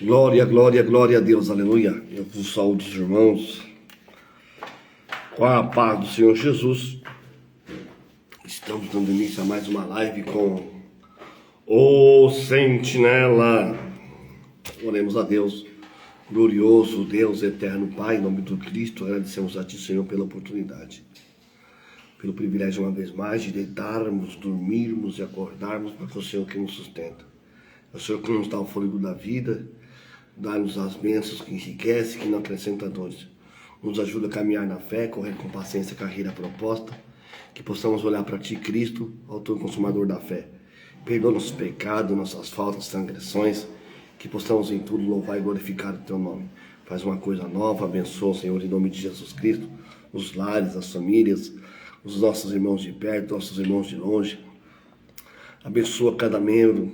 Glória, glória, glória a Deus, aleluia. Eu vos saúdo os irmãos com a paz do Senhor Jesus. Estamos dando início a mais uma live com o Sentinela. Oremos a Deus, glorioso Deus eterno Pai, em nome do Cristo. Agradecemos a Ti, Senhor, pela oportunidade, pelo privilégio uma vez mais de deitarmos, dormirmos e acordarmos, porque é o Senhor que nos sustenta. É o Senhor que nos dá o fôlego da vida, dá-nos as bênçãos que enriquece, que não acrescenta dores. Nos ajuda a caminhar na fé, correr com paciência a carreira proposta, que possamos olhar para Ti, Cristo, autor e consumador da fé. Perdoa nossos pecados, nossas faltas, transgressões, que possamos em tudo louvar e glorificar o Teu nome. Faz uma coisa nova, abençoa, Senhor, em nome de Jesus Cristo, os lares, as famílias, os nossos irmãos de perto, nossos irmãos de longe. Abençoa cada membro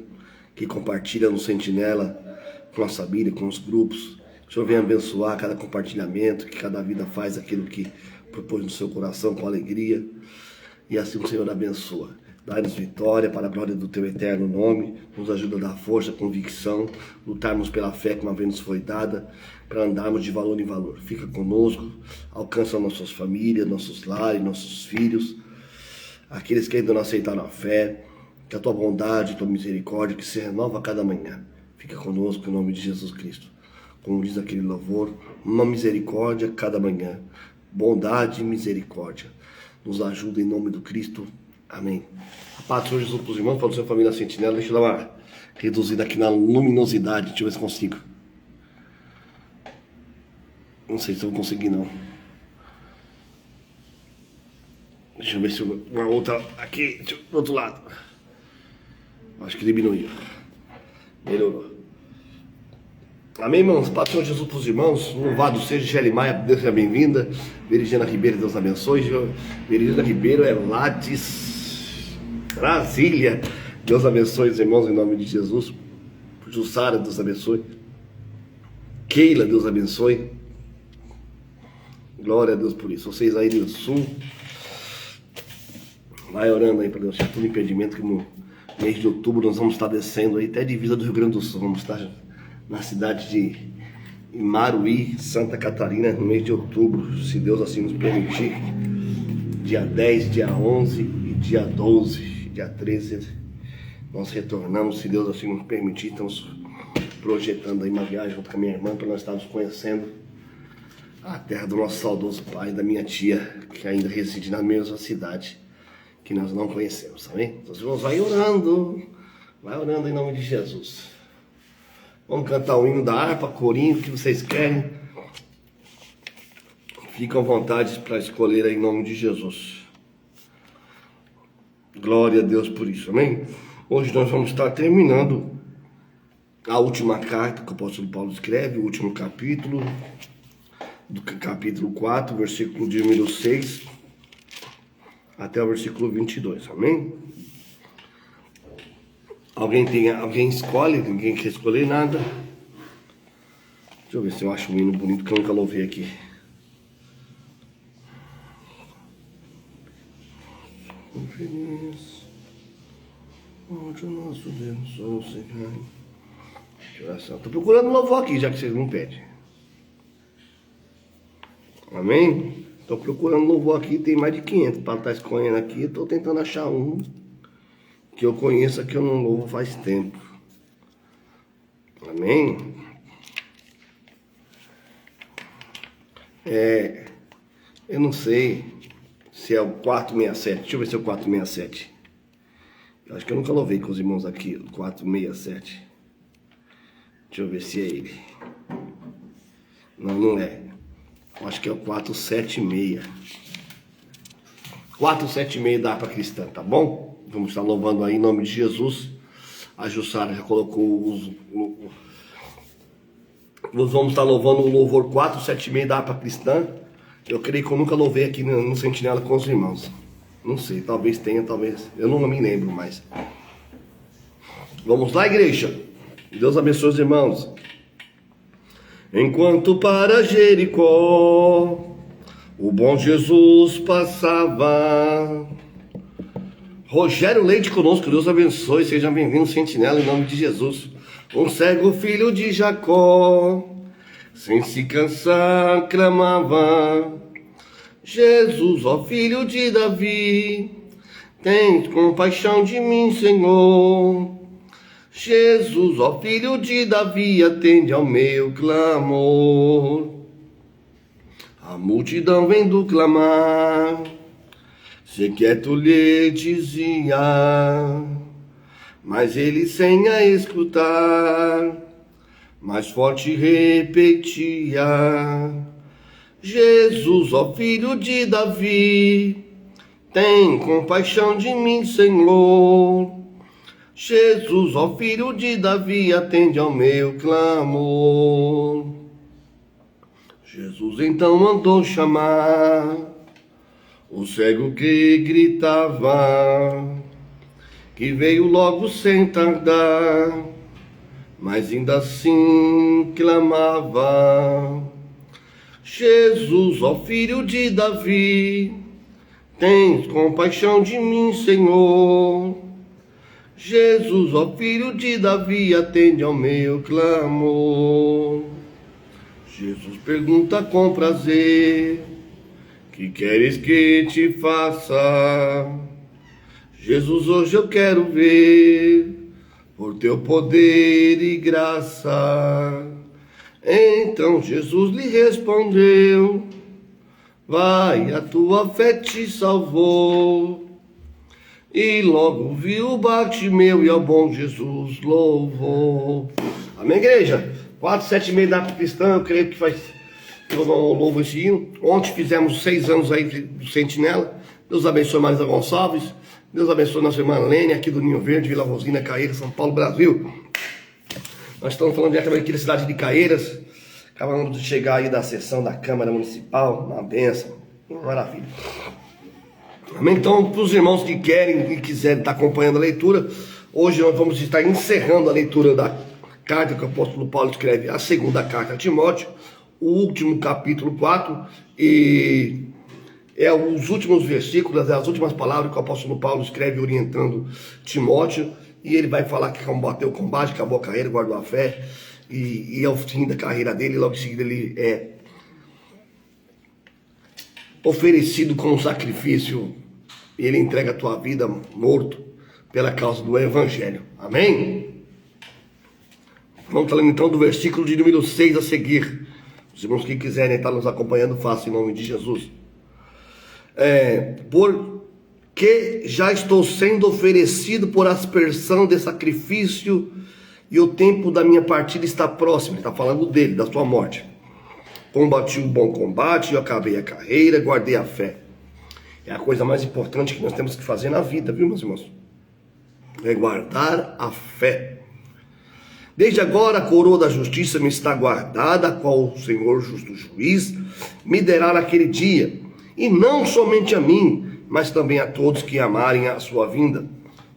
que compartilha no Sentinela, com a família, com os grupos. O Senhor venha abençoar cada compartilhamento, que cada vida faz aquilo que propôs no seu coração com alegria. E assim o Senhor abençoa. Dá-nos vitória para a glória do Teu eterno nome. Nos ajuda a dar força, convicção, lutarmos pela fé que uma vez nos foi dada, para andarmos de valor em valor. Fica conosco, alcança nossas famílias, nossos lares, nossos filhos, aqueles que ainda não aceitaram a fé. Que a Tua bondade, a Tua misericórdia, que se renova a cada manhã. Fica conosco em nome de Jesus Cristo. Como diz aquele louvor, uma misericórdia cada manhã. Bondade e misericórdia. Nos ajuda em nome do Cristo. Amém. A paz do Senhor Jesus para os irmãos, para a sua família Sentinela. Deixa eu dar uma reduzida aqui na luminosidade. Deixa eu ver se consigo. Não sei se eu vou conseguir, não. Deixa eu ver se uma outra aqui, do outro lado. Acho que diminuiu. Melhorou. Amém, irmãos? Paz do Senhor Jesus para os irmãos. Louvado seja Gelly Maia, Deus seja bem-vinda. Veridiana Ribeiro, Deus abençoe. Veridiana Ribeiro é lá de Brasília. Deus abençoe os irmãos em nome de Jesus. Jussara, Deus abençoe. Keila, Deus abençoe. Glória a Deus por isso. Vocês aí do Sul, vai orando aí para Deus tirar todo impedimento, que no mês de outubro nós vamos estar descendo aí até a divisa do Rio Grande do Sul. Vamos estar na cidade de Imaruí, Santa Catarina, no mês de outubro, se Deus assim nos permitir. Dia 10, dia 11 e dia 12, dia 13, nós retornamos, se Deus assim nos permitir. Estamos projetando aí uma viagem junto com a minha irmã, para nós estarmos conhecendo a terra do nosso saudoso pai e da minha tia, que ainda reside na mesma cidade que nós não conhecemos, amém? Então, os irmãos, vai orando em nome de Jesus. Vamos cantar o hino da harpa, corinho, o que vocês querem. Ficam à vontade para escolher aí em nome de Jesus. Glória a Deus por isso, amém? Hoje nós vamos estar terminando a última carta que o apóstolo Paulo escreve, o último capítulo, do capítulo 4, versículo de número 6 até o versículo 22, amém? Alguém escolhe? Ninguém quer escolher nada? Deixa eu ver se eu acho um hino bonito que eu nunca louvei aqui. Feliz, onde o nosso Deus só se cai. Oração. Tô procurando um louvor aqui, já que vocês não pedem. Amém? Tô procurando louvor aqui, tem mais de 500 para estar escolhendo aqui. Tô tentando achar um que eu conheça, que eu não louvo faz tempo. Amém? Eu não sei se é o 467. Deixa eu ver se é o 467. Eu acho que eu nunca louvei com os irmãos aqui, o 467. Deixa eu ver se é ele. Não, não é. Eu acho que é o 476. 476 da harpa cristã, tá bom? Vamos estar louvando aí em nome de Jesus. A Jussara já colocou nós vamos estar louvando o louvor 476 da harpa cristã. Eu creio que eu nunca louvei aqui no Sentinela com os irmãos. Não sei, talvez tenha, talvez. Eu não me lembro mais. Vamos lá, igreja. Deus abençoe os irmãos. Enquanto para Jericó o bom Jesus passava, Rogério Leite conosco, Deus abençoe, seja bem-vindo, sentinela, em nome de Jesus. Um cego filho de Jacó, sem se cansar, clamava: Jesus, ó filho de Davi, tem compaixão de mim, Senhor. Jesus, ó filho de Davi, atende ao meu clamor. A multidão vendo clamar, se quieto lhe dizia, mas ele sem a escutar, mais forte repetia: Jesus, ó filho de Davi, tem compaixão de mim, Senhor. Jesus, ó filho de Davi, atende ao meu clamor. Jesus então mandou chamar o cego que gritava, que veio logo sem tardar, mas ainda assim clamava: Jesus, ó filho de Davi, tens compaixão de mim, Senhor. Jesus, ó filho de Davi, atende ao meu clamor. Jesus pergunta com prazer: que queres que te faça? Jesus, hoje eu quero ver, por teu poder e graça. Então Jesus lhe respondeu: vai, a tua fé te salvou. E logo viu Bartimeu e ao bom Jesus louvou. Amém, igreja? 4, 7 e meio da cristã, eu creio que faz. Eu louvo esse hino. Ontem fizemos 6 anos aí do Sentinela. Deus abençoe Marisa Gonçalves. Deus abençoe nossa irmã Lênia, aqui do Ninho Verde, Vila Rosina, Caeiras, São Paulo, Brasil. Nós estamos falando diretamente aqui da cidade de Caeiras. Acabamos de chegar aí da sessão da Câmara Municipal. Uma bênção, uma maravilha. Amém? Então, para os irmãos que querem e quiserem estar acompanhando a leitura, hoje nós vamos estar encerrando a leitura da carta que o apóstolo Paulo escreve, a segunda carta a Timóteo, o último capítulo 4, e é os últimos versículos, as últimas palavras que o apóstolo Paulo escreve orientando Timóteo, e ele vai falar que combateu o combate, acabou a carreira, guardou a fé, e ao fim da carreira dele, logo em seguida ele é oferecido como sacrifício, e ele entrega a tua vida morto pela causa do Evangelho. Amém? Vamos falando então do versículo de número 6 a seguir. Os irmãos que quiserem estar nos acompanhando, façam em nome de Jesus. Porque já estou sendo oferecido por aspersão de sacrifício, e o tempo da minha partida está próximo. Ele está falando dele, da sua morte. Combati o bom combate, eu acabei a carreira, guardei a fé. É a coisa mais importante que nós temos que fazer na vida, viu, meus irmãos? É guardar a fé. Desde agora a coroa da justiça me está guardada, a qual o Senhor justo juiz me derá naquele dia. E não somente a mim, mas também a todos que amarem a sua vinda.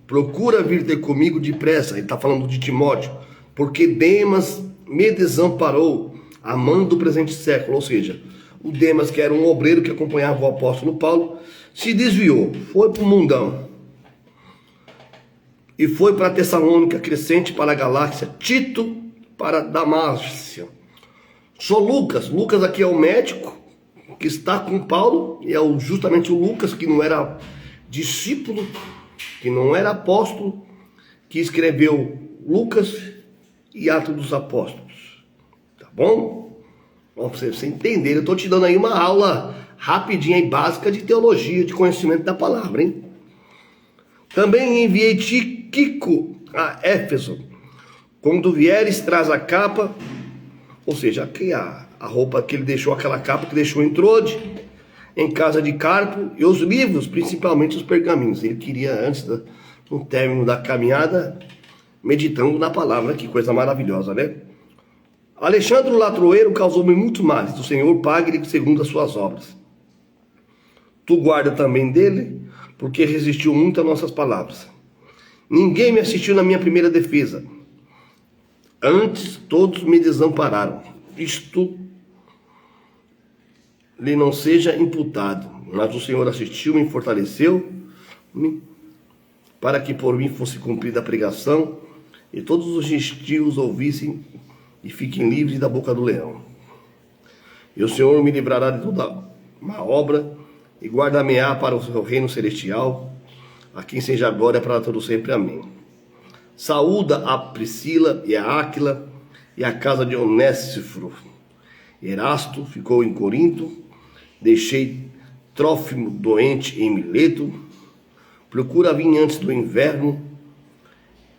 Procura vir ter comigo depressa. Ele está falando de Timóteo. Porque Demas me desamparou, amando o presente século. Ou seja, o Demas, que era um obreiro que acompanhava o apóstolo Paulo, se desviou, foi para o mundão. E foi para Tessalônica, Crescente para a Galácia, Tito para Damácia. Sou Lucas. Lucas aqui é o médico que está com Paulo, e é justamente o Lucas, que não era discípulo, que não era apóstolo, que escreveu Lucas e Atos dos Apóstolos. Tá bom? Bom, para você entender, eu estou te dando aí uma aula rapidinha e básica de teologia, de conhecimento da palavra, hein? Também enviei Tíquico a Éfeso. Quando vieres, traz a capa, ou seja, aqui a roupa que ele deixou, aquela capa que deixou em Trode, em casa de Carpo, e os livros, principalmente os pergaminhos. Ele queria, antes do término da caminhada, meditando na palavra. Que coisa maravilhosa, né? Alexandre o Latroeiro causou-me muito males. O Senhor pague-lhe segundo as suas obras. Tu guarda também dele, porque resistiu muito a nossas palavras. Ninguém me assistiu na minha primeira defesa. Antes todos me desampararam. Isto lhe não seja imputado. Mas o Senhor assistiu, me fortaleceu, para que por mim fosse cumprida a pregação, e todos os gentios ouvissem e fiquem livres da boca do leão. E o Senhor me livrará de toda má obra, e guardar-me-á para o seu reino celestial, a quem seja a glória para todo sempre. Amém. Saúda a Priscila e a Áquila, e a casa de Onésiforo. Erasto ficou em Corinto, deixei Trófimo doente em Mileto, procura vir antes do inverno,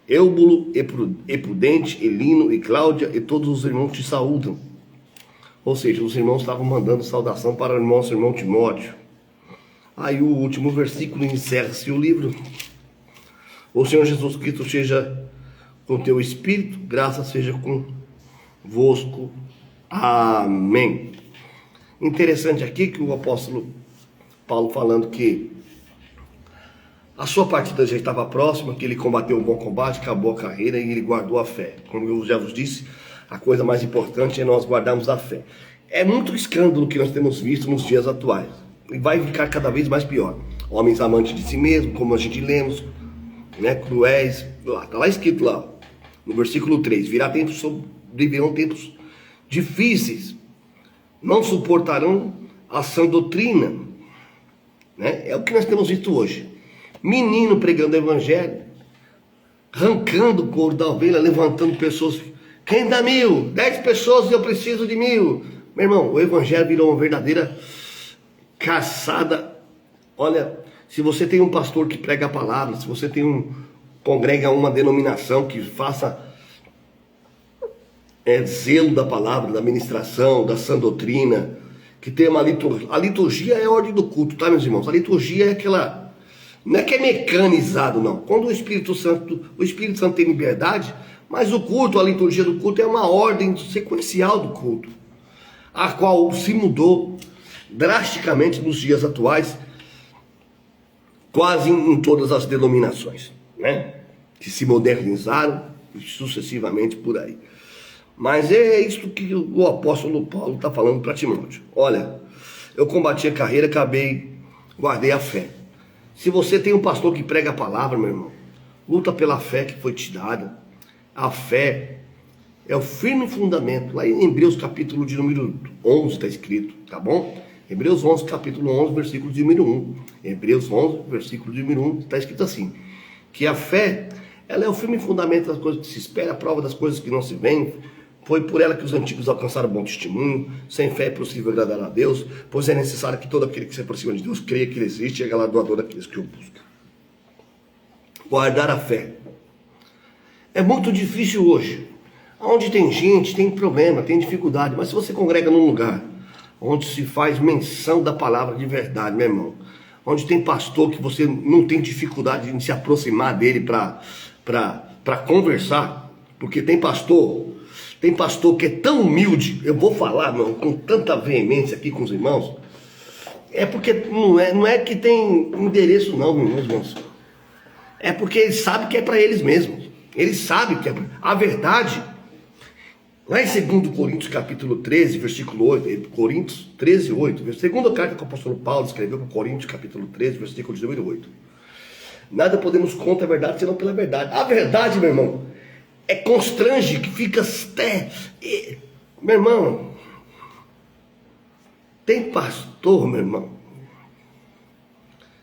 Eubulo e Prudente, e Lino e Cláudia e todos os irmãos te saúdam. Ou seja, os irmãos estavam mandando saudação para o nosso irmão Timóteo. Aí o último versículo encerra-se o livro. O Senhor Jesus Cristo seja com teu espírito, graça seja convosco. Amém. Interessante aqui que o apóstolo Paulo falando que a sua partida já estava próxima, que ele combateu um bom combate, acabou a carreira e ele guardou a fé. Como eu já vos disse, a coisa mais importante é nós guardarmos a fé. É muito escândalo que nós temos visto nos dias atuais. E vai ficar cada vez mais pior. Homens amantes de si mesmos, como a gente lemos, né, cruéis. Está lá escrito lá, no versículo 3. Sobrevirão tempos difíceis. Não suportarão a sã doutrina. Né? É o que nós temos visto hoje. Menino pregando o evangelho, arrancando o couro da ovelha, levantando pessoas. Quem dá 1000? 10 pessoas e eu preciso de 1000. Meu irmão, o evangelho virou uma verdadeira caçada. Olha, se você tem um pastor que prega a palavra, se você tem congrega uma denominação que faça zelo da palavra, da ministração, da sã doutrina, que tem uma liturgia. A liturgia é a ordem do culto, tá, meus irmãos? A liturgia é aquela... Não é que é mecanizado, não. Quando o Espírito Santo tem liberdade, mas o culto, a liturgia do culto é uma ordem sequencial do culto, a qual se mudou drasticamente nos dias atuais, quase em todas as denominações, né? Que se modernizaram sucessivamente por aí. Mas é isso que o apóstolo Paulo está falando para Timóteo. Olha, eu combati a carreira, guardei a fé. Se você tem um pastor que prega a palavra, meu irmão, luta pela fé que foi te dada. A fé é o firme fundamento. Lá em Hebreus capítulo de número 11 está escrito, tá bom? Hebreus 11, capítulo 11, versículo de número 1. Hebreus 11, versículo de número 1, está escrito assim, que a fé, ela é o firme fundamento das coisas que se espera, a prova das coisas que não se veem. Foi por ela que os antigos alcançaram bom testemunho. Sem fé é possível agradar a Deus, pois é necessário que todo aquele que se aproxima de Deus creia que Ele existe e é galardoador daqueles que o buscam. Guardar a fé é muito difícil hoje. Onde tem gente, tem problema, tem dificuldade. Mas se você congrega num lugar onde se faz menção da palavra de verdade, meu irmão, onde tem pastor que você não tem dificuldade de se aproximar dele para conversar, porque tem pastor que é tão humilde, eu vou falar, meu, com tanta veemência aqui com os irmãos, é porque não é que tem endereço não, meus irmãos, é porque eles sabem que é para eles mesmos, eles sabem que é a verdade. Lá em 2 Coríntios capítulo 13, versículo 8, Coríntios 13, 8, segunda carta que o apóstolo Paulo escreveu para Coríntios capítulo 13, versículo de número 8. Nada podemos contra a verdade, senão pela verdade. A verdade, meu irmão, constrange, que fica até... Meu irmão, tem pastor, meu irmão,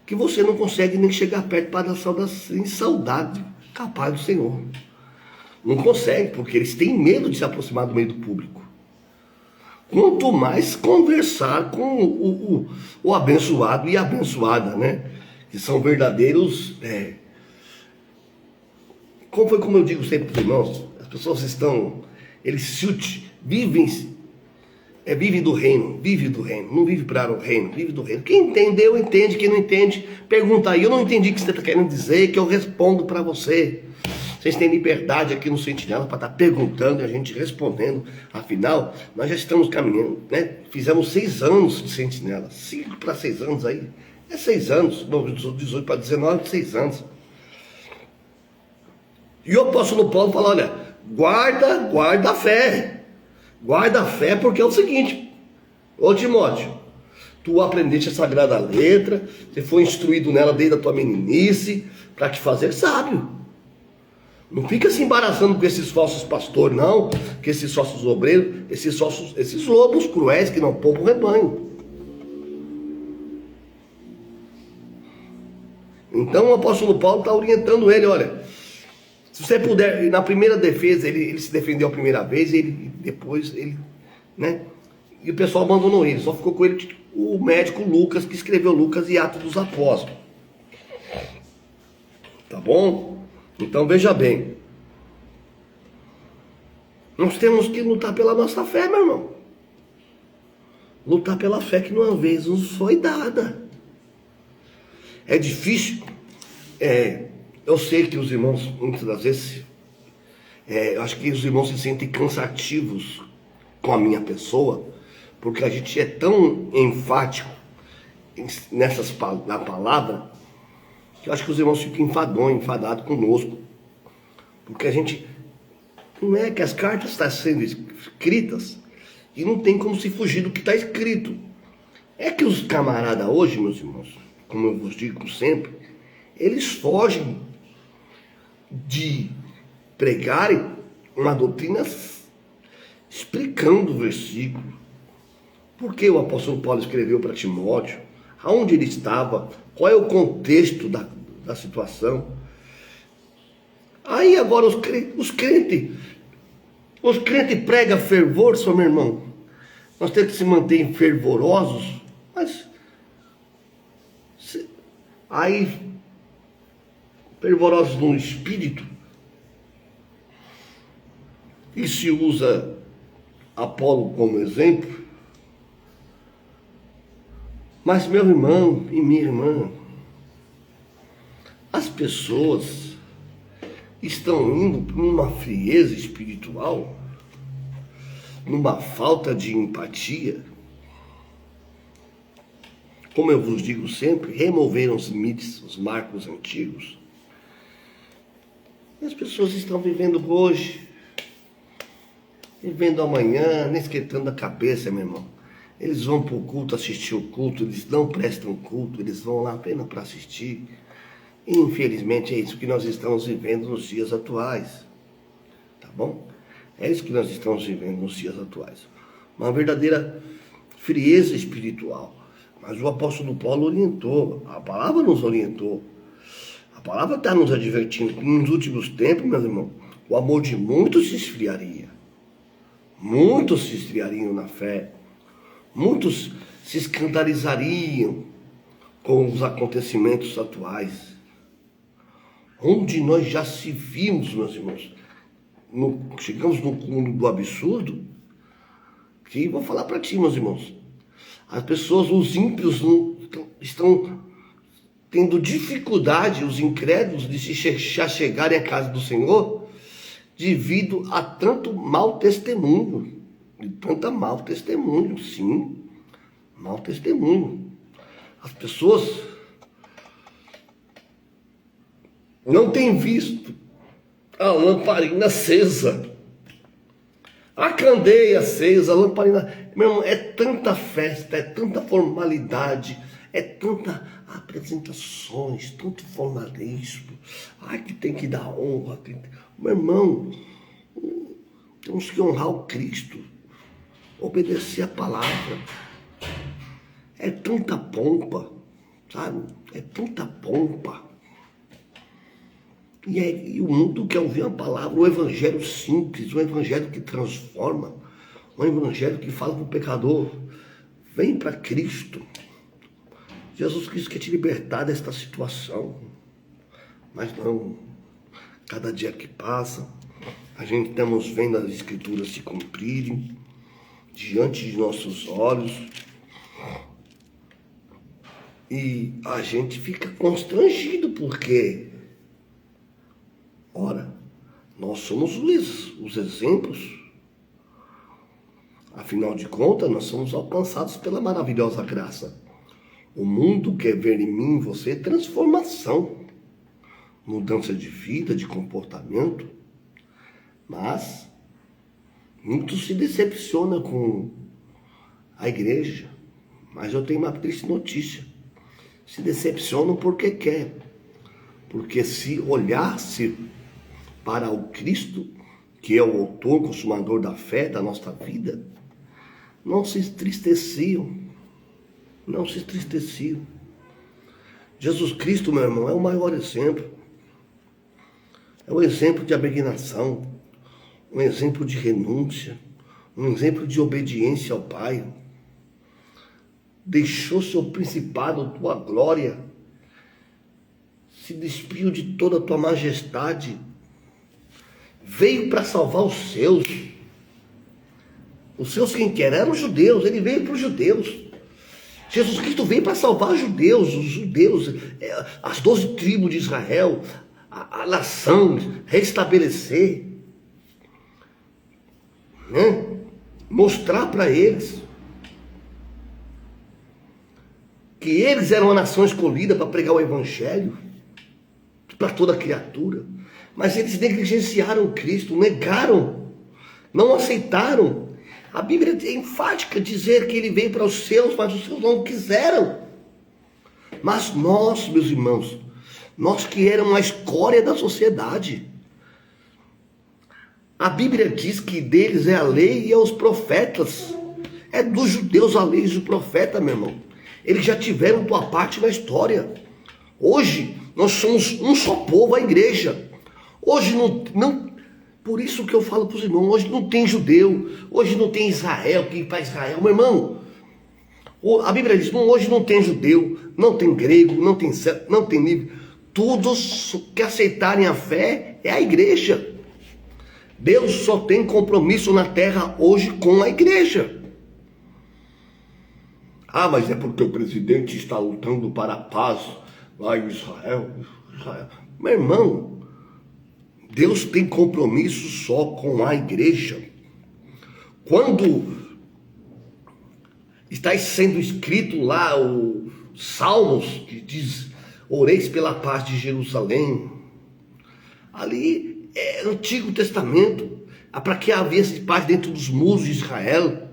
que você não consegue nem chegar perto para dar saudade, capaz do Senhor. Não consegue, porque eles têm medo de se aproximar do meio do público. Quanto mais conversar com o abençoado e a abençoada, né? Que são verdadeiros... Como eu digo sempre para os irmãos, as pessoas vivem do reino, não vive para o reino, vive do reino. Quem entendeu, entende, quem não entende, pergunta aí, eu não entendi o que você está querendo dizer, que eu respondo para você. Vocês têm liberdade aqui no Sentinela para estar perguntando e a gente respondendo. Afinal, nós já estamos caminhando, né? Fizemos 6 anos de Sentinela, 5 para 6 anos aí, 6 anos, 18 para 19, 6 anos. E o apóstolo Paulo fala, olha, guarda a fé. Guarda a fé porque é o seguinte, ô Timóteo, Tu aprendeste a Sagrada Letra, você foi instruído nela desde a tua meninice, para te fazer sábio. Não fica se embaraçando com esses falsos pastores, não, com esses falsos obreiros, esses lobos cruéis que não poupam o rebanho. Então o apóstolo Paulo está orientando ele, olha, se você puder, na primeira defesa, ele se defendeu a primeira vez, depois, né? E o pessoal abandonou ele, só ficou com ele o médico Lucas, que escreveu Lucas e Atos dos Apóstolos. Tá bom? Então veja bem. Nós temos que lutar pela nossa fé, meu irmão. Lutar pela fé que uma vez nos foi dada. É difícil. Eu sei que os irmãos, muitas das vezes, eu acho que os irmãos se sentem cansativos com a minha pessoa, porque a gente é tão enfático na palavra, que eu acho que os irmãos ficam enfadados conosco. Porque a gente, não é que as cartas estão sendo escritas e não tem como se fugir do que está escrito. É que os camaradas hoje, meus irmãos, como eu vos digo sempre, eles fogem de pregarem uma doutrina explicando o versículo. Por que o apóstolo Paulo escreveu para Timóteo? Aonde ele estava? Qual é o contexto da situação? Aí agora os crentes pregam fervor, seu meu irmão. Nós temos que se manter fervorosos, mas aí fervorosos no espírito, e se usa Apolo como exemplo. Mas meu irmão e minha irmã, as pessoas estão indo para uma frieza espiritual, numa falta de empatia. Como eu vos digo sempre, removeram os limites, os marcos antigos. E as pessoas estão vivendo hoje, vivendo amanhã, nem esquentando a cabeça, meu irmão. Eles vão para o culto, assistir o culto, eles não prestam culto, eles vão lá apenas para assistir. E, infelizmente é isso que nós estamos vivendo nos dias atuais. Tá bom? É isso que nós estamos vivendo nos dias atuais. Uma verdadeira frieza espiritual. Mas o apóstolo Paulo orientou, a palavra nos orientou. A palavra está nos advertindo que nos últimos tempos, meus irmãos, o amor de muitos se esfriaria. Muitos se esfriariam na fé. Muitos se escandalizariam com os acontecimentos atuais. Onde nós já se vimos, meus irmãos, chegamos no cúmulo do absurdo, que vou falar para ti, meus irmãos, as pessoas, os ímpios, estão tendo dificuldade, os incrédulos, de se chegarem à casa do Senhor, devido a tanto mau testemunho. De tanta mau testemunho, sim, mau testemunho. As pessoas não têm visto a lamparina acesa, a candeia acesa, a lamparina. Meu irmão, é tanta festa, é tanta formalidade, é tanta apresentações, tanto formalismo. Ai, que tem que dar honra. Meu irmão, temos que honrar o Cristo, obedecer a palavra. É tanta pompa, sabe? É tanta pompa. E o mundo quer ouvir a palavra, o evangelho simples, o evangelho que transforma, o evangelho que fala para o pecador: vem para Cristo. Jesus Cristo quer te libertar desta situação. Mas não, cada dia que passa, a gente estamos vendo as escrituras se cumprirem diante de nossos olhos, e a gente fica constrangido, porque, ora, nós somos os exemplos. Afinal de contas, nós somos alcançados pela maravilhosa graça. O mundo quer ver em mim e você transformação, mudança de vida, de comportamento, mas muitos se decepcionam com a igreja, Mas eu tenho uma triste notícia. Se decepcionam porque quer. Porque se olhasse para o Cristo, que é o autor, consumador da fé, da nossa vida, não se entristeciam. Não se entristeciam. Jesus Cristo, meu irmão, é o maior exemplo. É um exemplo de abnegação, um exemplo de renúncia, um exemplo de obediência ao Pai. Deixou seu principado, tua glória, se despiu de toda a tua majestade, veio para salvar os seus. Os seus quem quer? Eram os judeus, ele veio para os judeus. Jesus Cristo veio para salvar os judeus, as 12 tribos de Israel, a nação, restabelecer, né? Mostrar para eles que eles eram a nação escolhida para pregar o evangelho para toda criatura. Mas eles negligenciaram Cristo, negaram, não aceitaram. A Bíblia é enfática dizer que ele veio para os seus, mas os seus não quiseram. Mas nós, meus irmãos, nós que éramos a escória da sociedade, a Bíblia diz que deles é a lei e é os profetas. É dos judeus a lei e os profetas, meu irmão. Eles já tiveram tua parte na história. Hoje, nós somos um só povo, a igreja. Hoje não por isso que eu falo para os irmãos, hoje não tem judeu, hoje não tem Israel, que para Israel, meu irmão. A Bíblia diz, hoje não tem judeu, não tem grego, não tem livre. Todos que aceitarem a fé é a igreja. Deus só tem compromisso na terra hoje com a igreja. Ah, mas é porque o presidente está lutando para a paz lá em Israel. Meu irmão, Deus tem compromisso só com a igreja. Quando está sendo escrito lá o Salmos, que diz, oreis pela paz de Jerusalém. Ali é Antigo Testamento, para que havia paz dentro dos muros de Israel.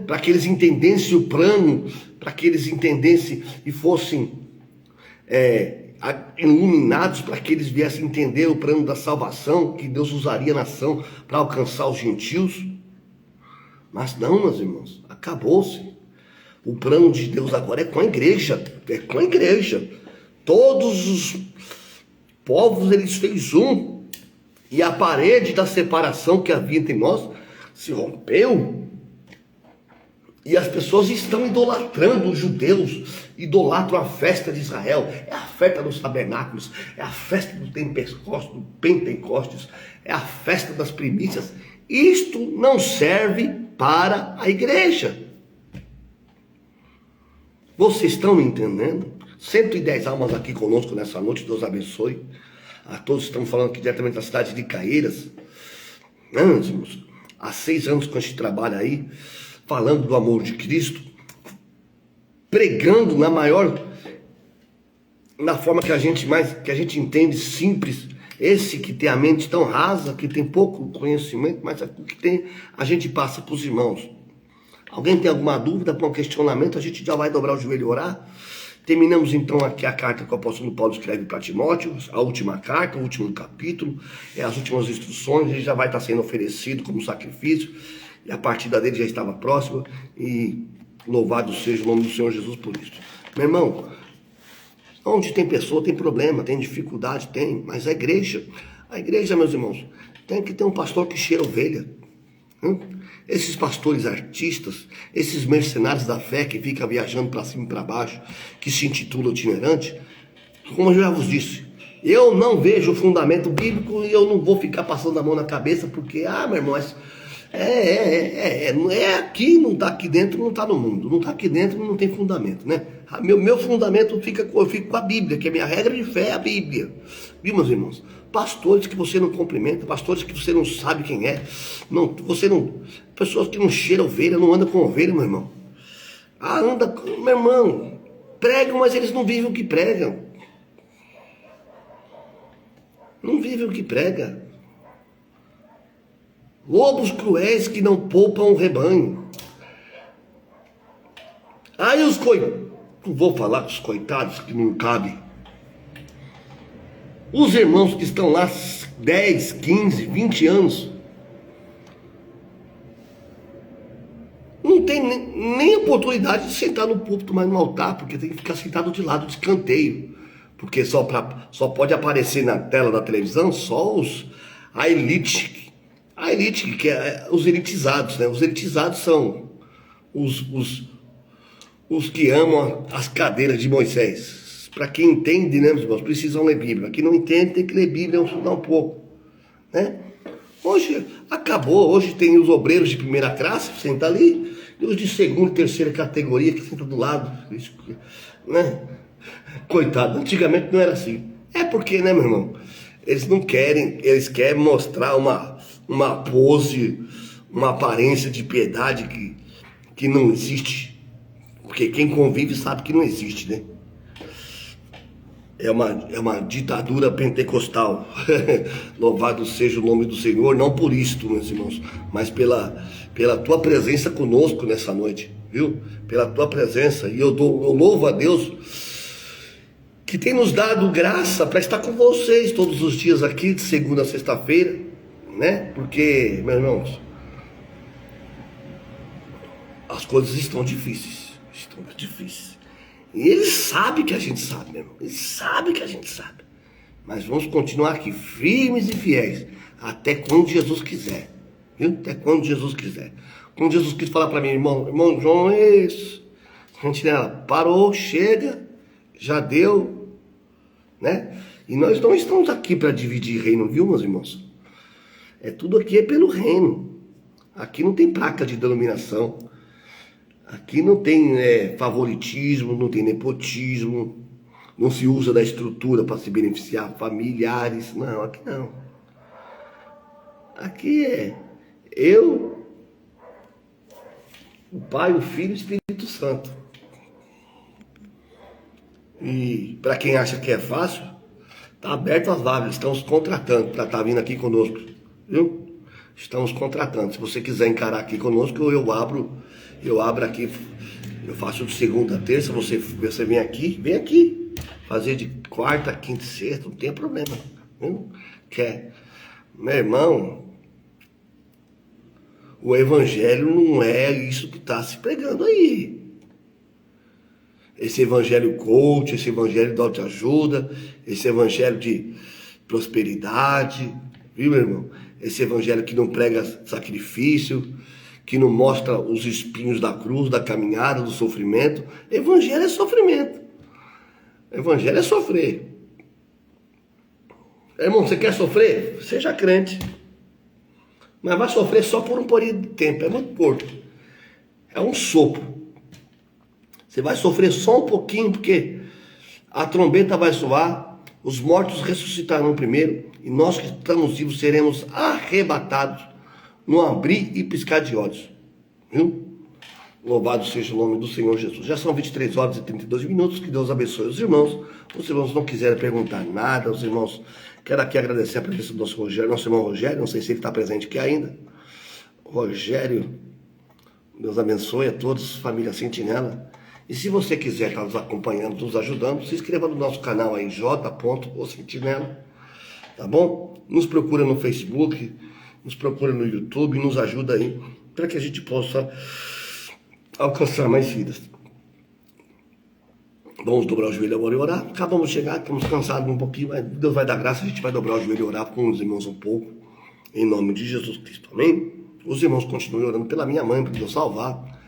Para que eles entendessem o plano, para que eles entendessem e fossem iluminados, para que eles viessem entender o plano da salvação, que Deus usaria a nação para alcançar os gentios. Mas não, meus irmãos, acabou-se. O plano de Deus agora é com a igreja, Todos os povos eles fez um, e a parede da separação que havia entre nós se rompeu. E as pessoas estão idolatrando, os judeus idolatram a festa de Israel. É a festa dos tabernáculos, é a festa do Pentecostes, é a festa das primícias. Isto não serve para a igreja. Vocês estão me entendendo? 110 almas aqui conosco nessa noite, Deus abençoe. A todos estamos falando aqui diretamente da cidade de Caieiras. Há 6 anos que a gente trabalha aí, falando do amor de Cristo, pregando na forma que a gente entende, simples. Esse que tem a mente tão rasa, que tem pouco conhecimento, mas o que tem, a gente passa para os irmãos. Alguém tem alguma dúvida, para um questionamento, a gente já vai dobrar o joelho e orar. Terminamos então aqui a carta que o apóstolo Paulo escreve para Timóteo, a última carta, o último capítulo, as últimas instruções. Ele já vai estar sendo oferecido como sacrifício, e a partida dele já estava próxima, e louvado seja o nome do Senhor Jesus por isso. Meu irmão, onde tem pessoa tem problema, tem dificuldade, tem, mas a igreja, meus irmãos, tem que ter um pastor que cheira ovelha. Esses pastores artistas, esses mercenários da fé que ficam viajando para cima e para baixo, que se intitulam itinerante, como eu já vos disse, eu não vejo o fundamento bíblico e eu não vou ficar passando a mão na cabeça, porque, meu irmão, não é aqui, não está aqui dentro, não está no mundo, não está aqui dentro, não tem fundamento, né? Meu fundamento eu fico com a Bíblia, que a minha regra de fé é a Bíblia, viu, meus irmãos? Pastores que você não cumprimenta, pastores que você não sabe quem é, pessoas que não cheiram ovelha, não andam com ovelha, meu irmão. Meu irmão, pregam, mas eles não vivem o que pregam. Não vivem o que prega. Lobos cruéis que não poupam o rebanho. Aí não vou falar com os coitados que não cabe. Os irmãos que estão lá 10, 15, 20 anos, não tem nem oportunidade de sentar no púlpito, mas no altar, porque tem que ficar sentado de lado de escanteio. Porque só pode aparecer na tela da televisão só a elite. A elite, que é os elitizados, né? Os elitizados são os que amam as cadeiras de Moisés. Para quem entende, né, meus irmãos, precisam ler Bíblia. Quem não entende tem que ler Bíblia, estudar um pouco, né? Hoje acabou, hoje tem os obreiros de primeira classe, que senta ali, e os de segunda e terceira categoria, que sentam do lado, né? Coitado, antigamente não era assim. É porque, né, meu irmão, eles não querem, eles querem mostrar uma pose, uma aparência de piedade que não existe. Porque quem convive sabe que não existe, né? É uma ditadura pentecostal. Louvado seja o nome do Senhor, não por isto, meus irmãos, mas pela tua presença conosco nessa noite, viu? Pela tua presença. E eu louvo a Deus que tem nos dado graça para estar com vocês todos os dias aqui, de segunda a sexta-feira, né? Porque, meus irmãos, as coisas estão difíceis. Estão difíceis. E ele sabe que a gente sabe, meu irmão. Ele sabe que a gente sabe. Mas vamos continuar aqui, firmes e fiéis, até quando Jesus quiser. Viu? Até quando Jesus quiser. Quando Jesus quis falar para mim, irmão João, é isso. A gente parou, chega, já deu, né? E nós não estamos aqui para dividir reino, viu, meus irmãos? Tudo aqui é pelo reino. Aqui não tem placa de denominação. Aqui não tem favoritismo, não tem nepotismo, não se usa da estrutura para se beneficiar familiares. Não, aqui não. Aqui é eu, o Pai, o Filho e o Espírito Santo. E para quem acha que é fácil, está aberto as vagas, estamos contratando para estar vindo aqui conosco, viu? Estamos contratando. Se você quiser encarar aqui conosco, eu abro aqui, eu faço de segunda a terça, você vem aqui, fazer de quarta, quinta e sexta, não tem problema, viu? Meu irmão, o evangelho não é isso que está se pregando aí. Esse evangelho coach, esse evangelho de autoajuda, esse evangelho de prosperidade, viu, meu irmão? Esse evangelho que não prega sacrifício, que não mostra os espinhos da cruz, da caminhada, do sofrimento. Evangelho é sofrimento. Evangelho é sofrer. Irmão, você quer sofrer? Seja crente. Mas vai sofrer só por um período de tempo. É muito curto. É um sopro. Você vai sofrer só um pouquinho, porque a trombeta vai soar, os mortos ressuscitarão primeiro, e nós que estamos vivos seremos arrebatados no abrir e piscar de olhos. Viu? Louvado seja o nome do Senhor Jesus. Já são 23 horas e 32 minutos. Que Deus abençoe os irmãos. Os irmãos não quiserem perguntar nada, os irmãos... Quero aqui agradecer a presença do nosso Rogério, nosso irmão Rogério. Não sei se ele está presente aqui ainda. Rogério, Deus abençoe a todos, família Sentinela. E se você quiser estar nos acompanhando, nos ajudando, se inscreva no nosso canal aí, J.Sentinela. Tá bom? Nos procura no Facebook, nos procura no YouTube, nos ajuda aí, para que a gente possa alcançar mais vidas. Vamos dobrar o joelho agora e orar. Acabamos de chegar, estamos cansados um pouquinho, mas Deus vai dar graça, a gente vai dobrar o joelho e orar com os irmãos um pouco, em nome de Jesus Cristo, amém? Os irmãos continuem orando pela minha mãe, para Deus salvar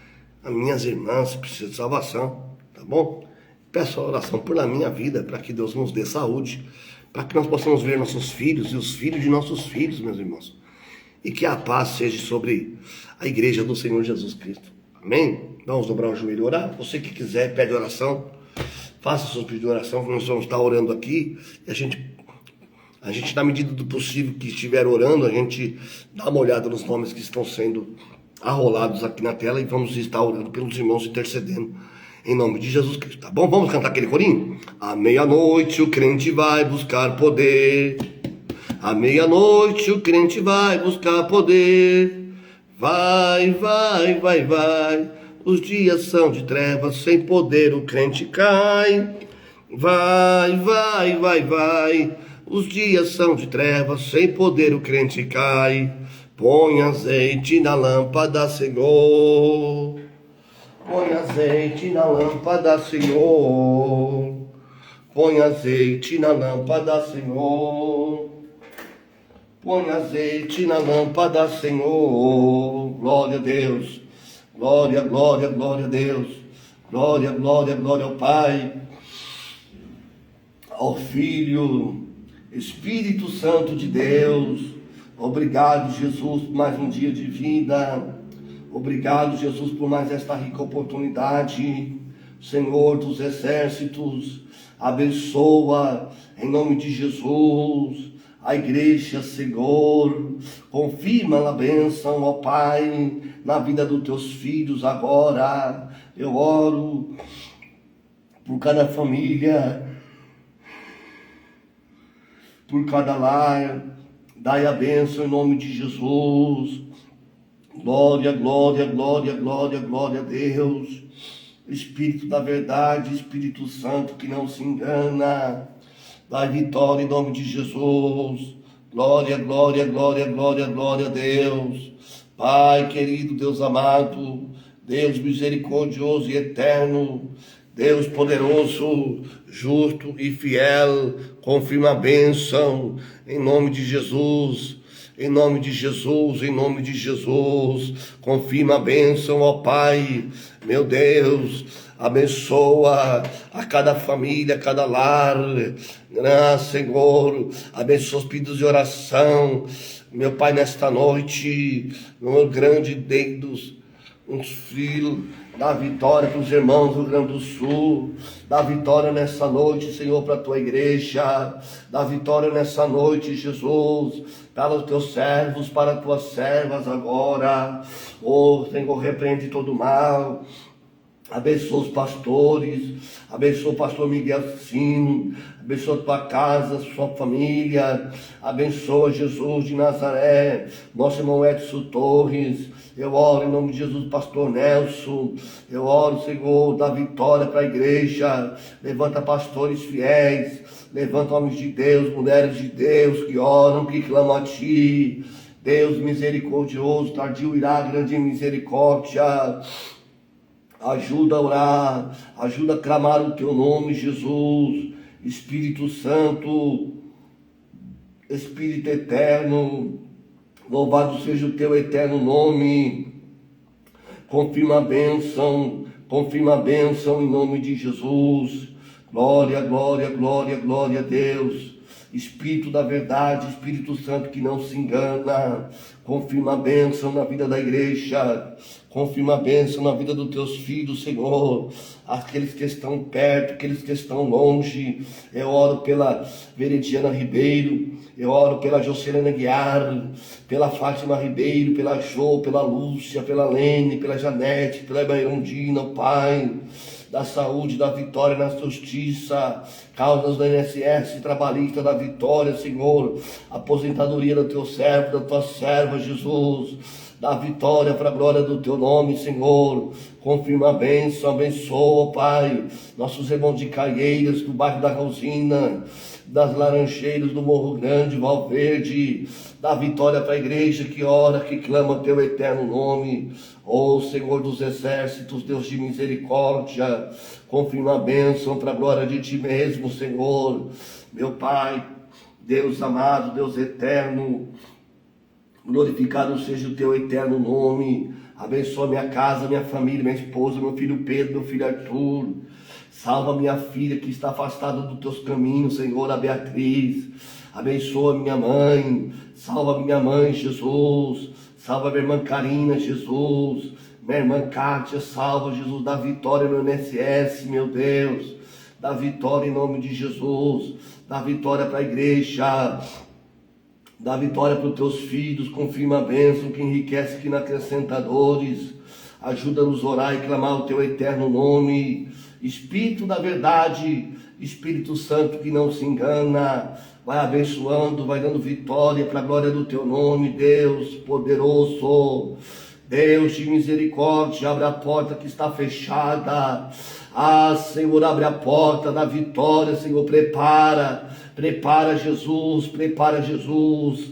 as minhas irmãs, que precisam de salvação, tá bom? Peço a oração pela minha vida, para que Deus nos dê saúde, para que nós possamos ver nossos filhos e os filhos de nossos filhos, meus irmãos. E que a paz seja sobre a igreja do Senhor Jesus Cristo. Amém? Vamos dobrar o joelho e orar. Você que quiser, pede oração. Faça seus pedidos de oração. Nós vamos estar orando aqui. E a gente, na medida do possível que estiver orando, a gente dá uma olhada nos nomes que estão sendo arrolados aqui na tela. E vamos estar orando pelos irmãos, intercedendo. Em nome de Jesus Cristo, tá bom? Vamos cantar aquele corinho? À meia-noite o crente vai buscar poder. À meia-noite o crente vai buscar poder. Vai, vai, vai, vai. Os dias são de trevas, sem poder o crente cai. Vai, vai, vai, vai. Os dias são de trevas, sem poder o crente cai. Põe azeite na lâmpada, Senhor. Põe azeite na lâmpada, Senhor. Põe azeite na lâmpada, Senhor. Põe azeite na lâmpada, Senhor. Glória a Deus. Glória, glória, glória a Deus. Glória, glória, glória ao Pai, ao Filho, Espírito Santo de Deus. Obrigado, Jesus, por mais um dia de vida. Obrigado, Jesus, por mais esta rica oportunidade. Senhor dos exércitos, abençoa em nome de Jesus a igreja, Senhor. Confirma a bênção, ó Pai, na vida dos teus filhos agora. Eu oro por cada família, por cada lar. Dai a bênção em nome de Jesus. Glória, glória, glória, glória, glória a Deus. Espírito da verdade, Espírito Santo que não se engana. Dai vitória em nome de Jesus. Glória, glória, glória, glória, glória a Deus. Pai querido, Deus amado, Deus misericordioso e eterno, Deus poderoso, justo e fiel, confirma a bênção em nome de Jesus. Em nome de Jesus, em nome de Jesus, confirma a bênção, ó Pai, meu Deus, abençoa a cada família, a cada lar, Senhor, abençoa os pedidos de oração, meu Pai, nesta noite, no grande Deus, uns filhos, dá vitória para os irmãos do Rio Grande do Sul, dá vitória nessa noite, Senhor, para a tua igreja, dá vitória nessa noite, Jesus, para os teus servos, para as tuas servas agora. Oh, Senhor, repreende todo o mal. Abençoa os pastores, abençoa o pastor Miguel Sino, abençoa a tua casa, sua família, abençoa Jesus de Nazaré, nosso irmão Edson Torres. Eu oro em nome de Jesus, pastor Nelson. Eu oro, Senhor, dá vitória para a igreja. Levanta pastores fiéis, levanta homens de Deus, mulheres de Deus que oram, que clamam a ti. Deus misericordioso, tardio irá, grande misericórdia. Ajuda a orar, ajuda a clamar o teu nome, Jesus. Espírito Santo, Espírito eterno, louvado seja o teu eterno nome. Confirma a bênção em nome de Jesus. Glória, glória, glória, glória a Deus. Espírito da verdade, Espírito Santo que não se engana, confirma a bênção na vida da igreja, confirma a bênção na vida dos teus filhos, Senhor, aqueles que estão perto, aqueles que estão longe. Eu oro pela Veridiana Ribeiro, eu oro pela Jocelena Guiar, pela Fátima Ribeiro, pela Jo, pela Lúcia, pela Lene, pela Janete, pela Bairondina, Pai. Da saúde, da vitória na justiça, causas do INSS, trabalhista, da vitória, Senhor, aposentadoria do teu servo, da tua serva, Jesus, da vitória para a glória do teu nome, Senhor. Confirma a bênção, abençoa, Pai, nossos irmãos de Caieiras, do bairro da Rosina, das Laranjeiras, do Morro Grande, Valverde, dá vitória para a igreja que ora, que clama teu eterno nome. Ó Senhor dos exércitos, Deus de misericórdia, confirma a bênção para a glória de ti mesmo, Senhor. Meu Pai, Deus amado, Deus eterno, glorificado seja o teu eterno nome. Abençoa minha casa, minha família, minha esposa, meu filho Pedro, meu filho Arthur. Salva minha filha que está afastada dos teus caminhos, Senhor, a Beatriz. Abençoa minha mãe, salva minha mãe, Jesus. Salva minha irmã Karina, Jesus. Minha irmã Kátia, salva, Jesus. Dá vitória no INSS, meu Deus. Dá vitória em nome de Jesus. Dá vitória para a igreja. Dá vitória para os teus filhos. Confirma a bênção que enriquece, que não acrescenta dores. Ajuda-nos a orar e clamar o teu eterno nome. Espírito da verdade, Espírito Santo que não se engana, vai abençoando, vai dando vitória para a glória do teu nome, Deus poderoso. Deus de misericórdia, abre a porta que está fechada. Ah, Senhor, abre a porta da vitória, Senhor, prepara Jesus, prepara Jesus.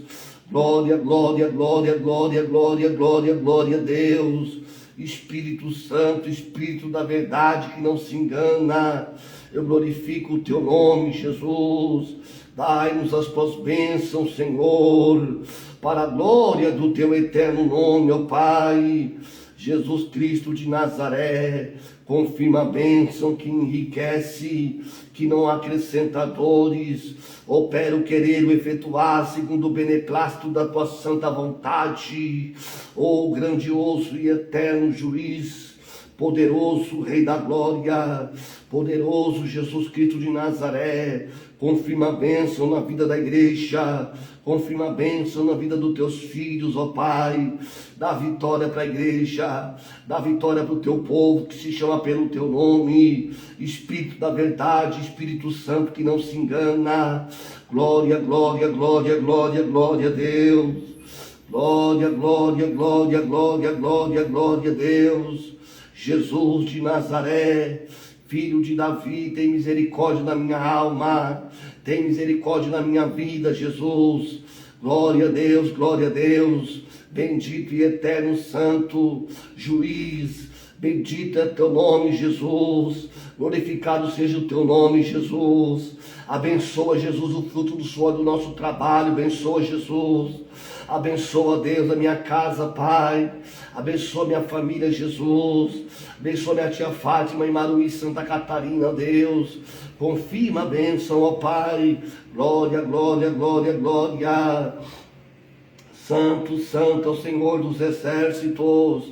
Glória, glória, glória, glória, glória, glória, glória a Deus. Espírito Santo, Espírito da verdade que não se engana, eu glorifico o teu nome, Jesus. Dai-nos as tuas bênçãos, Senhor, para a glória do teu eterno nome, ó Pai. Jesus Cristo de Nazaré, confirma a bênção que enriquece, que não acrescenta dores, opera o querer, o efetuar, segundo o beneplácito da tua santa vontade, ó grandioso e eterno juiz, poderoso Rei da Glória, poderoso Jesus Cristo de Nazaré, confirma a bênção na vida da igreja, confirma a bênção na vida dos teus filhos, ó Pai. Dá vitória para a igreja, dá vitória para o teu povo que se chama pelo teu nome. Espírito da verdade, Espírito Santo que não se engana. Glória, glória, glória, glória, glória a Deus. Glória, glória, glória, glória, glória, glória a Deus. Jesus de Nazaré, Filho de Davi, tem misericórdia da minha alma, tem misericórdia na minha vida, Jesus. Glória a Deus, glória a Deus. Bendito e eterno santo juiz, bendito é teu nome, Jesus. Glorificado seja o teu nome, Jesus. Abençoa, Jesus, o fruto do suor do nosso trabalho. Abençoa, Jesus. Abençoa, Deus, a minha casa, Pai. Abençoa minha família, Jesus. Abençoa minha tia Fátima em Maruí, Santa Catarina, Deus. Confirma a bênção, ó Pai. Glória, glória, glória, glória. Santo, santo é o Senhor dos exércitos.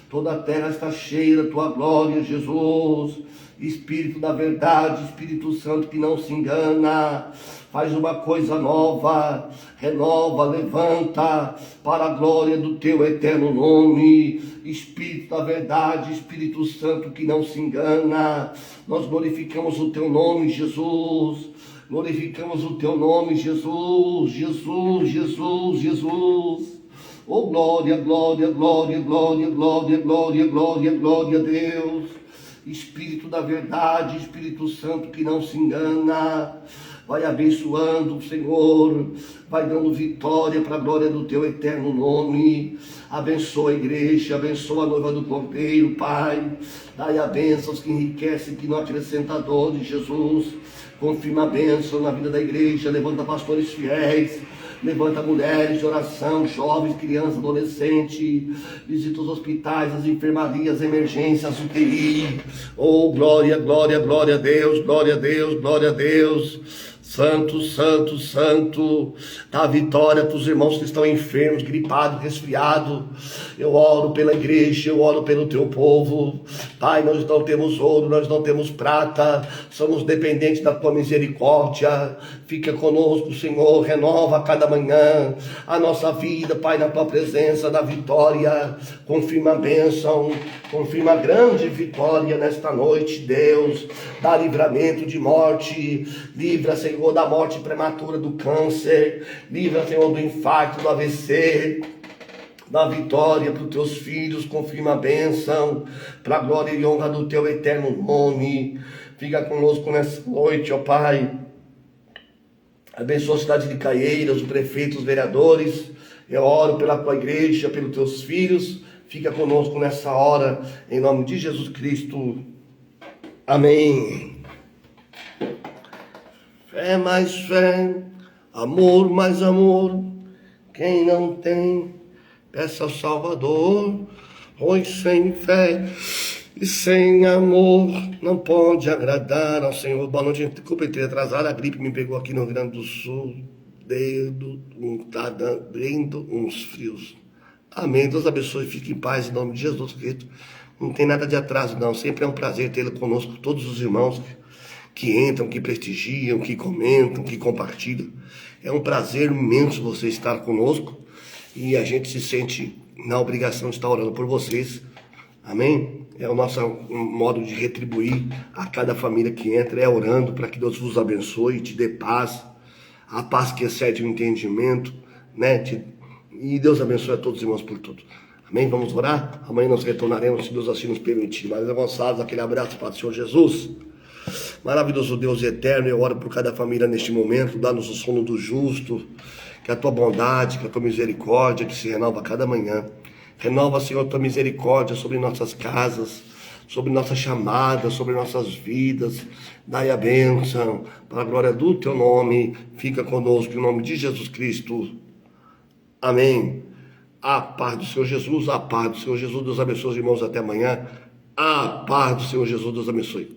Toda a terra está cheia da tua glória, Jesus. Espírito da verdade, Espírito Santo que não se engana, faz uma coisa nova, renova, levanta para a glória do teu eterno nome. Espírito da verdade, Espírito Santo que não se engana, nós glorificamos o teu nome, Jesus. Glorificamos o teu nome, Jesus, Jesus, Jesus, Jesus. Oh, glória, glória, glória, glória, glória, glória, glória, glória a Deus. Espírito da verdade, Espírito Santo que não se engana, vai abençoando o Senhor, vai dando vitória para a glória do teu eterno nome. Abençoa a igreja, abençoa a noiva do Cordeiro, Pai. Dai a bênçãos que enriquecem, que não acrescenta dores, Jesus. Confirma a bênção na vida da igreja, levanta pastores fiéis, levanta mulheres de oração, jovens, crianças, adolescentes, visita os hospitais, as enfermarias, emergências, UTI. Oh, glória, glória, glória a Deus, glória a Deus, glória a Deus. Santo, santo, santo, dá vitória para os irmãos que estão enfermos, gripados, resfriados. Eu oro pela igreja, eu oro pelo teu povo. Pai, nós não temos ouro, nós não temos prata, somos dependentes da tua misericórdia. Fica conosco, Senhor, renova a cada manhã a nossa vida, Pai, na tua presença, da vitória. Confirma a bênção, confirma a grande vitória nesta noite, Deus. Dá livramento de morte, livra, Senhor, da morte prematura, do câncer, livra, Senhor, do infarto, do AVC, da vitória para os teus filhos, confirma a bênção, para a glória e honra do teu eterno nome. Fica conosco nessa noite, ó Pai. Abençoa a cidade de Caieiras, o prefeito, os vereadores. Eu oro pela tua igreja, pelos teus filhos. Fica conosco nessa hora, em nome de Jesus Cristo. Amém. Fé mais fé, amor mais amor, quem não tem, peça ao Salvador. Pois sem fé e sem amor não pode agradar ao Senhor. Boa noite, desculpa eu ter atrasado, a gripe me pegou aqui no Rio Grande do Sul, tá dando uns frios. Amém, Deus abençoe, fique em paz em nome de Jesus Cristo. Não tem nada de atraso não, sempre é um prazer tê-lo conosco, todos os irmãos que entram, que prestigiam, que comentam, que compartilham. É um prazer imenso você estar conosco e a gente se sente na obrigação de estar orando por vocês. Amém? É o nosso modo de retribuir a cada família que entra, é orando para que Deus vos abençoe, te dê paz, a paz que excede o entendimento, né? E Deus abençoe a todos os irmãos por tudo. Amém? Vamos orar? Amanhã nós retornaremos, se Deus assim nos permitir. Mas avançados, aquele abraço para o Senhor Jesus. Maravilhoso Deus eterno, eu oro por cada família neste momento. Dá-nos o sono do justo. Que a tua bondade, que a tua misericórdia, que se renova a cada manhã. Renova, Senhor, a tua misericórdia sobre nossas casas, sobre nossa chamada, sobre nossas vidas. Dai a bênção, para a glória do teu nome. Fica conosco, em nome de Jesus Cristo. Amém. A paz do Senhor Jesus, a paz do Senhor Jesus. Deus abençoe os irmãos até amanhã. A paz do Senhor Jesus, Deus abençoe.